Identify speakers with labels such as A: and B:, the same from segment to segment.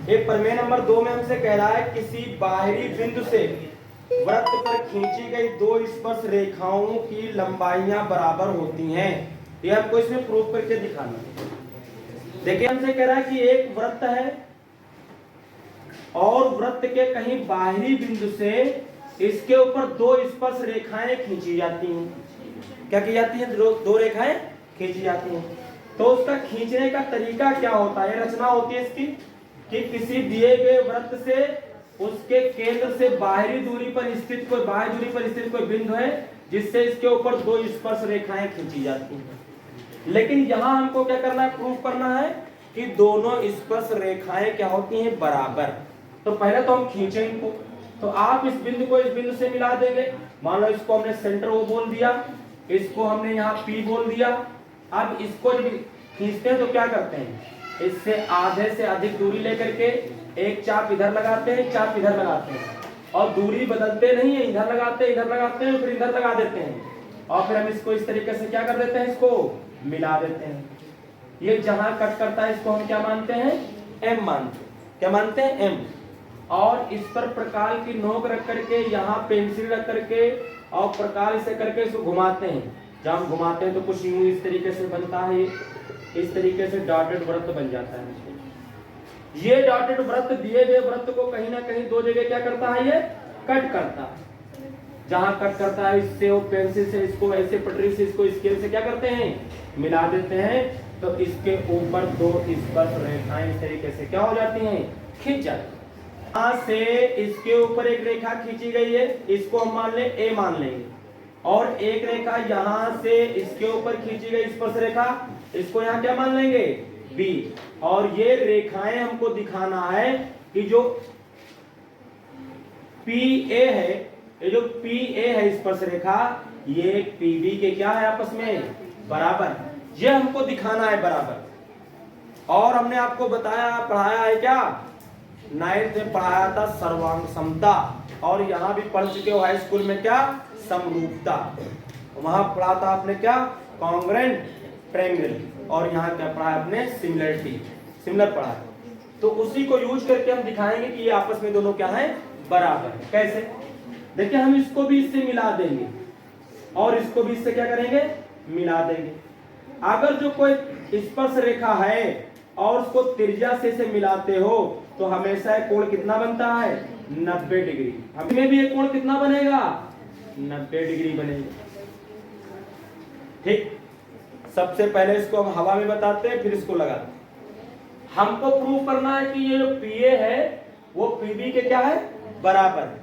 A: एक प्रमेय नंबर 2 में हमसे कह रहा है किसी बाहरी बिंदु से वृत्त पर खींची गई दो स्पर्श रेखाओं की लंबाइयां बराबर होती हैं। ये हमको इसमें प्रूफ करके दिखाना है। देखिए हमसे कह रहा है कि एक वृत्त है और वृत्त के कहीं बाहरी बिंदु से इसके ऊपर दो स्पर्श रेखाएं खींची जाती हैं। क्या की जाती है? दो रेखाएं खींची जाती हैं। तो उसका खींचने का तरीका क्या होता है? रचना होती है इसकी कि किसी दिए गए वृत्त से उसके केंद्र से बाहरी दूरी पर स्थित कोई बिंदु है जिससे इसके ऊपर दो स्पर्श रेखाएं खींची जाती हैं। लेकिन यहां हमको क्या करना है? प्रूफ करना है कि दोनों स्पर्श रेखाएं क्या होती हैं? बराबर। तो पहले तो हम खींचें इनको। तो आप इस बिंदु को इस बिंदु से मिला देंगे। मान लो इसको हमने सेंटर ओ बोल दिया, इसको हमने यहाँ पी बोल दिया। अब इसको जब खींचते हैं तो क्या करते हैं? इससे आधे से अधिक दूरी लेकर के एक चाप इधर लगाते हैं, चाप इधर लगाते हैं और दूरी बदलते नहीं है, इधर लगाते हैं फिर इधर लगा देते हैं और फिर हम इसको इस तरीके से क्या कर देते हैं? इसको मिला देते हैं। ये जहां कट करता है इसको हम क्या मानते हैं? एम मानते हैं। क्या मानते हैं? एम। और इस पर प्रकाल की नोक रख करके यहाँ पेंसिल रख करके और प्रकाल से करके इसको घुमाते हैं। जब हम घुमाते हैं तो कुछ यूं इस तरीके से बनता है, इस तरीके से डॉटेड वृत्त बन जाता है। ये डॉटेड वृत्त दिए गए वृत्त को कहीं ना कहीं दो जगह क्या करता है? ये कट करता है। जहां कट करता है इससे वो पेंसिल से इसको ऐसे पटरी से इसको स्केल से क्या करते हैं? मिला देते हैं। तो इसके ऊपर दो स्पर्श रेखाएं इस तरीके से क्या हो जाती हैं? खींच जाती हैं। यहां से इसके ऊपर एक रेखा खींची गई है, इसको हम मान लें ए मान लेंगे। और एक रेखा यहां से इसके ऊपर खींची गई स्पर्श रेखा, इसको यहाँ क्या मान लेंगे? बी। और ये रेखाएं हमको दिखाना है कि जो पी ए है, ये जो पी ए है स्पर्श रेखा, ये पी बी के क्या है? आपस में बराबर। ये हमको दिखाना है बराबर। और हमने आपको बताया, पढ़ाया है क्या? 9th में पढ़ाया था सर्वांग समता। और यहाँ भी पढ़ चुके हो हाई स्कूल में क्या? समरूपता। वहां पढ़ा था आपने क्या? Congruent triangle. और यहाँ क्या पढ़ा आपने? सिमिलरिटी, सिमिलर पढ़ा। तो उसी को यूज करके हम दिखाएंगे कि ये आपस में दोनों क्या है? बराबर है। कैसे? देखिए हम इसको भी इससे मिला देंगे और इसको भी इससे क्या करेंगे? मिला देंगे। अगर जो कोई स्पर्श रेखा है और उसको त्रिज्या से मिलाते हो तो हमेशा एक कोण कितना बनता है? 90 डिग्री। हमें भी एक कोण कितना बनेगा? 90 डिग्री बनेगा। ठीक। सबसे पहले इसको हम हवा में बताते हैं, फिर इसको लगाते हैं। हमको प्रूव करना है कि ये जो पीए है वो पीबी के क्या है? बराबर है।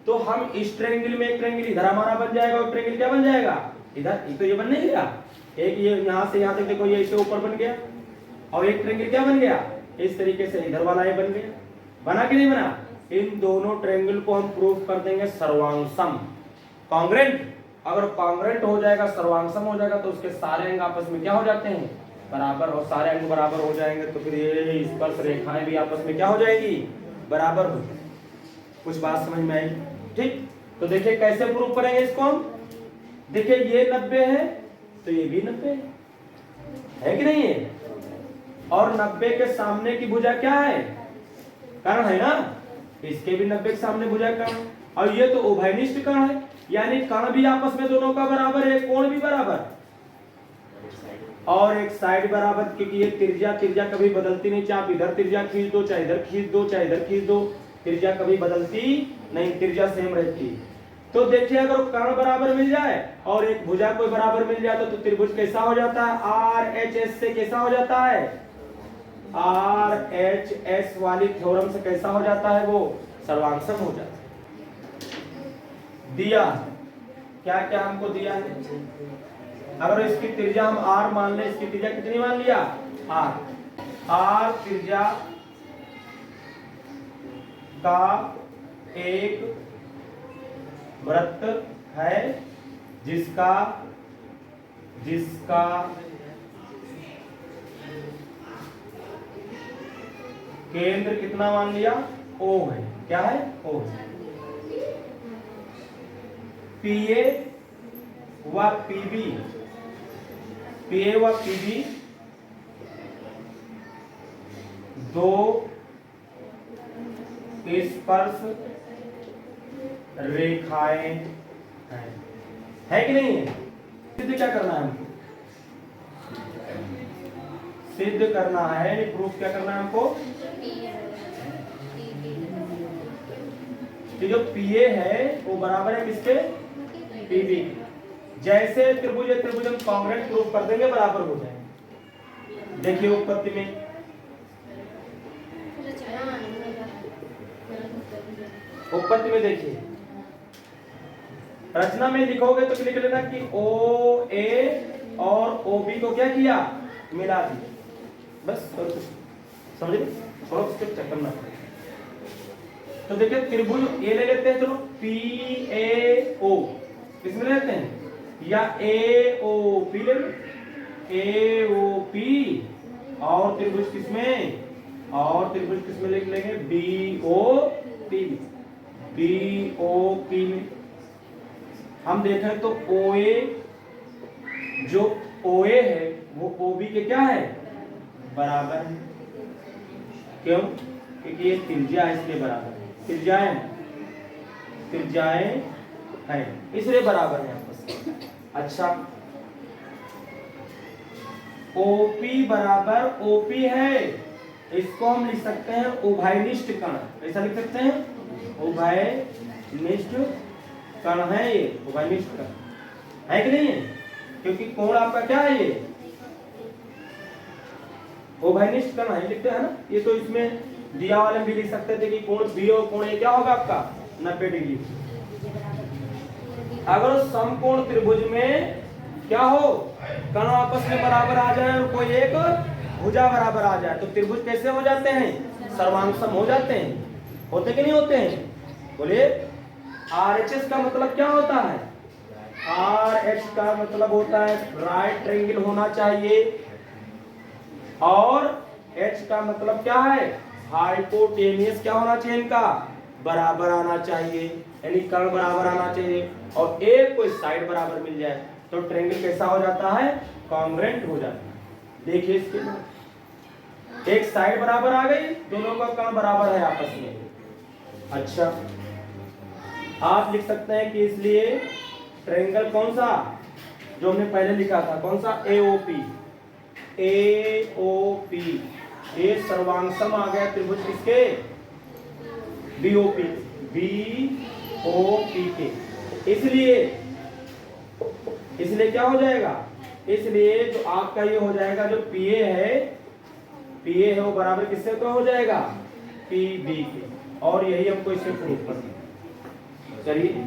A: तो हम इस ट्रायंगल में एक ट्रायंगल इधर हमारा बन जाएगा और ट्रायंगल क्या बन जाएगा? इधर। तो ये बन नहीं गया? एक ये यहाँ से यहाँ तक देखो, ये इससे ऊपर बन गया और एक ट्रायंगल क्या बन गया? इस तरीके से इधर वाला ये बन गया। बना कि नहीं बना? इन दोनों ट्रायंगल को हम प्रूव कर देंगे सर्वांगसम, कॉन्ग्रेंट। अगर कॉन्ग्रेंट हो जाएगा, सर्वांगसम हो जाएगा, तो उसके सारे अंग आपस में क्या हो जाते हैं? बराबर। और सारे अंग बराबर हो जाएंगे तो फिर ये स्पर्श रेखाएं भी आपस में क्या हो जाएगी? बराबर हो जाएगी। कुछ बात समझ में आई? ठीक। तो देखिए कैसे प्रूव करेंगे इसको हम। देखिए ये 90 है तो ये भी 90 है कि नहीं है? और 90 के सामने की भुजा क्या है? कर्ण है ना? इसके भी 90 के सामने भुजा कर्ण। और ये तो उभयनिष्ठ कर्ण है, यानी कर्ण भी आपस में दोनों का बराबर है, कोण भी बराबर और एक साइड बराबर। क्योंकि ये त्रिज्या कभी बदलती नहीं। चाहे आप इधर त्रिज्या खींच दो, चाहे इधर खींच दो, चाहे इधर खींच दो, त्रिज्या कभी बदलती नहीं, त्रिज्या सेम रहती। तो देखिए अगर कर्ण बराबर मिल जाए और एक भुजा कोई बराबर मिल जाए तो त्रिभुज कैसा हो जाता है? आर एच एस से कैसा हो जाता है? आर एच एस वाली थ्योरम से कैसा हो जाता है? वो सर्वांगसम हो जाता है। दिया क्या क्या हमको दिया है? अगर इसकी त्रिज्या हम आर मान ले, इसकी त्रिज्या कितनी मान लिया? आर। आर त्रिज्या का एक वृत्त है जिसका केंद्र कितना मान लिया? ओ है। क्या है? ओ है। पीए व पीबी, पीए व पीबी दो स्पर्श रेखाएं है कि नहीं है? सिद्ध क्या करना है हमको? सिद्ध करना है, प्रूफ क्या करना है हमको कि जो PA है वो बराबर है किसके? PB। जैसे त्रिभुज त्रिभुज हम कॉन्ग्रुएंट प्रूफ कर देंगे बराबर हो जाएंगे। देखिए उत्पत्ति में देखिए रचना में लिखोगे तो लिख लेना कि OA और OB को क्या किया? मिला दिया। बस और कुछ समझ गए? थोड़ा स्टेप चेक करना। तो देखिए त्रिभुज ए ले लेते हैं, चलो PAO किसमें लेते हैं? या AOP ले लो, AOP। और त्रिभुज किसमें? और त्रिभुज किसमें लिख लेंगे? BOP में। हम देखें तो OA जो OA है वो OB के क्या है? बराबर है। क्यों? क्योंकि ये त्रिज्या है इसलिए बराबर है। त्रिज्याएं हैं इसलिए बराबर है आपस में। अच्छा OP बराबर OP है, इसको हम लिख सकते हैं उभयनिष्ठ कण। ऐसा लिख सकते हैं उभयनिष्ठ कण है, ये उभयनिष्ठ कण है कि नहीं है? क्योंकि कोण आपका क्या है? ये उभयनिष्ठ कण है, लिखते हैं ना। ये तो इसमें दिया वाले भी लिख सकते थे कि कोण B और कोण A क्या होगा आपका? 90 डिग्री। अगर समकोण त्रिभुज में क्या हो? कण आपस में बराबर आ जाए और कोई एक भुजा बराबर आ जाए तो त्रिभुज कैसे हो जाते हैं? सर्वांगसम हो जाते हैं। होते कि नहीं होते हैं? बोलिए। RHS का मतलब क्या होता है? RH का मतलब होता है राइट ट्रायंगल होना चाहिए, और H का मतलब क्या है? हाइपोटेनियस क्या होना चाहिए? इनका बराबर आना चाहिए, यानी कर्ण बराबर आना चाहिए, और एक कोई साइड बराबर मिल जाए तो ट्रायंगल कैसा हो जाता है? कॉन्ग्रुएंट हो जाता है। देखिए इसके बाद एक साइड बराबर आ गई, दोनों का कर्ण बराबर है आपस में। अच्छा आप लिख सकते हैं कि इसलिए ट्रायंगल कौन सा जो हमने पहले लिखा था, कौन सा? AOP ये सर्वांगसम आ गया त्रिभुज किसके? BOP के। इसलिए क्या हो जाएगा? इसलिए जो आपका ये हो जाएगा, जो PA है वो बराबर किससे तो हो जाएगा? PB के। और यही हमको इससे प्रूफ करना है। चलिए